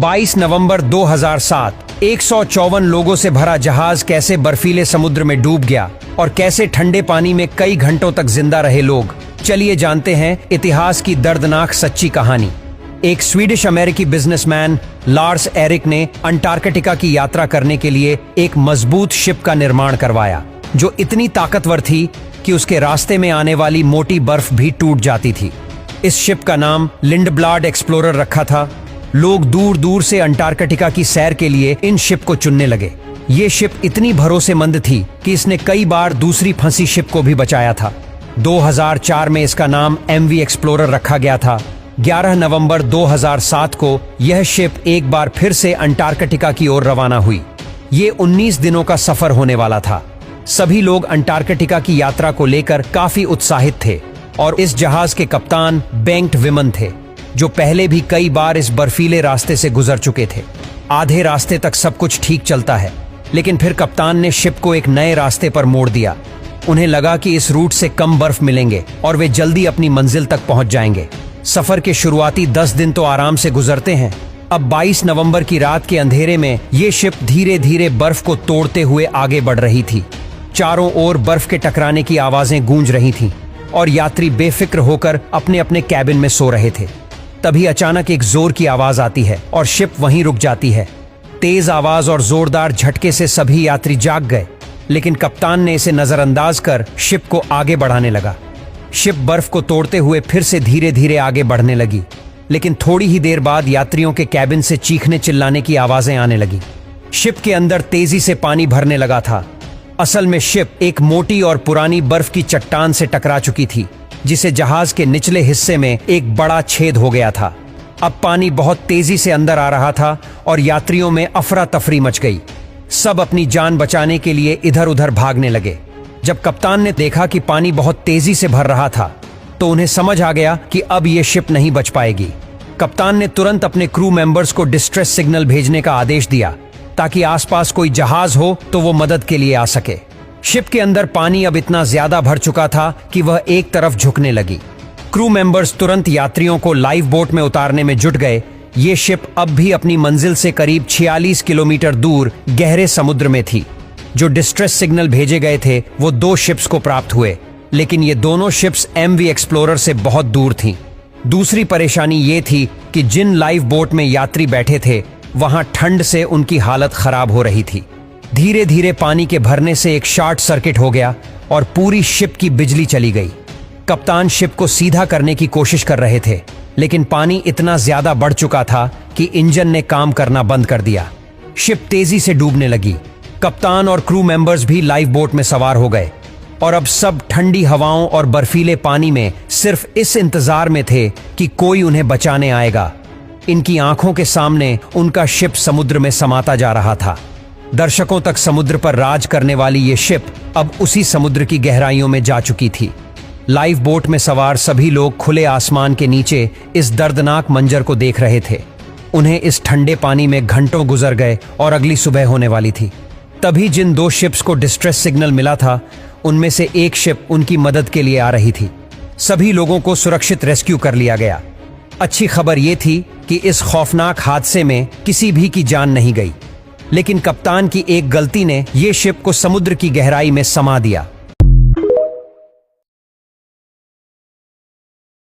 22 नवंबर 2007 154 लोगों से भरा जहाज कैसे बर्फीले समुद्र में डूब गया और कैसे ठंडे पानी में कई घंटों तक जिंदा रहे लोग। चलिए जानते हैं इतिहास की दर्दनाक सच्ची कहानी। एक स्वीडिश अमेरिकी बिजनेसमैन लार्स एरिक ने अंटार्कटिका की यात्रा करने के लिए एक मजबूत शिप का निर्माण करवाया जो इतनी ताकतवर थी कि उसके रास्ते में आने वाली मोटी बर्फ भी टूट जाती थी। इस शिप का नाम लिंडब्लाड एक्सप्लोरर रखा था। लोग दूर दूर से अंटार्कटिका की सैर के लिए इन शिप को चुनने लगे। ये शिप इतनी भरोसेमंद थी कि इसने कई बार दूसरी फंसी शिप को भी बचाया था। 2004 में इसका नाम MV एक्सप्लोरर रखा गया था। 11 नवंबर 2007 को यह शिप एक बार फिर से अंटार्कटिका की ओर रवाना हुई। ये 19 दिनों का सफर होने वाला था। सभी लोग अंटार्कटिका की यात्रा को लेकर काफी उत्साहित थे और इस जहाज के कप्तान बेंट विमन थे जो पहले भी कई बार इस बर्फीले रास्ते से गुजर चुके थे। आधे रास्ते तक सब कुछ ठीक चलता है, लेकिन फिर कप्तान ने शिप को एक नए रास्ते पर मोड़ दिया। उन्हें लगा कि इस रूट से कम बर्फ मिलेंगे और वे जल्दी अपनी मंजिल तक पहुंच जाएंगे। सफर के शुरुआती 10 दिन तो आराम से गुजरते हैं। अब 22 नवंबर की रात के अंधेरे में ये शिप धीरे धीरे बर्फ को तोड़ते हुए आगे बढ़ रही थी। चारों ओर बर्फ के टकराने की आवाजें गूंज रही थीं और यात्री बेफिक्र होकर अपने अपने कैबिन में सो रहे थे। तभी अचानक एक जोर की आवाज आती है और शिप वहीं रुक जाती है। तेज आवाज और जोरदार झटके से सभी यात्री जाग गए, लेकिन कप्तान ने इसे नजरअंदाज कर शिप को आगे बढ़ाने लगा। शिप बर्फ को तोड़ते हुए फिर से धीरे धीरे आगे बढ़ने लगी, लेकिन थोड़ी ही देर बाद यात्रियों के कैबिन से चीखने चिल्लाने की आवाजें आने लगी। शिप के अंदर तेजी से पानी भरने लगा था। असल में शिप एक मोटी और पुरानी बर्फ की चट्टान से टकरा चुकी थी, जिसे जहाज के निचले हिस्से में एक बड़ा छेद हो गया था। अब पानी बहुत तेजी से अंदर आ रहा था और यात्रियों में अफरा तफरी मच गई। सब अपनी जान बचाने के लिए इधर उधर भागने लगे। जब कप्तान ने देखा कि पानी बहुत तेजी से भर रहा था, तो उन्हें समझ आ गया कि अब यह शिप नहीं बच पाएगी। कप्तान ने तुरंत अपने क्रू मेंबर्स को डिस्ट्रेस सिग्नल भेजने का आदेश दिया ताकि आसपास कोई जहाज हो तो वो मदद के लिए आ सके। शिप के अंदर पानी अब इतना ज्यादा भर चुका था कि वह एक तरफ झुकने लगी। क्रू मेंबर्स तुरंत यात्रियों को लाइफ बोट में उतारने में जुट गए। ये शिप अब भी अपनी मंजिल से करीब 46 किलोमीटर दूर गहरे समुद्र में थी। जो डिस्ट्रेस सिग्नल भेजे गए थे वो 2 शिप्स को प्राप्त हुए, लेकिन ये दोनों शिप्स MV एक्सप्लोरर से बहुत दूर थीं। दूसरी परेशानी ये थी कि जिन लाइफ बोट में यात्री बैठे थे वहां ठंड से उनकी हालत खराब हो रही थी। धीरे धीरे पानी के भरने से एक शॉर्ट सर्किट हो गया और पूरी शिप की बिजली चली गई। कप्तान शिप को सीधा करने की कोशिश कर रहे थे, लेकिन पानी इतना ज्यादा बढ़ चुका था कि इंजन ने काम करना बंद कर दिया। शिप तेजी से डूबने लगी। कप्तान और क्रू मेंबर्स भी लाइफ बोट में सवार हो गए और अब सब ठंडी हवाओं और बर्फीले पानी में सिर्फ इस इंतजार में थे कि कोई उन्हें बचाने आएगा। इनकी आंखों के सामने उनका शिप समुद्र में समाता जा रहा था। दर्शकों तक समुद्र पर राज करने वाली ये शिप अब उसी समुद्र की गहराइयों में जा चुकी थी। लाइफ बोट में सवार सभी लोग खुले आसमान के नीचे इस दर्दनाक मंजर को देख रहे थे। उन्हें इस ठंडे पानी में घंटों गुजर गए और अगली सुबह होने वाली थी। तभी जिन 2 शिप्स को डिस्ट्रेस सिग्नल मिला था, उनमें से एक शिप उनकी मदद के लिए आ रही थी। सभी लोगों को सुरक्षित रेस्क्यू कर लिया गया। अच्छी खबर यह थी कि इस खौफनाक हादसे में किसी भी की जान नहीं गई, लेकिन कप्तान की एक गलती ने यह शिप को समुद्र की गहराई में समा दिया।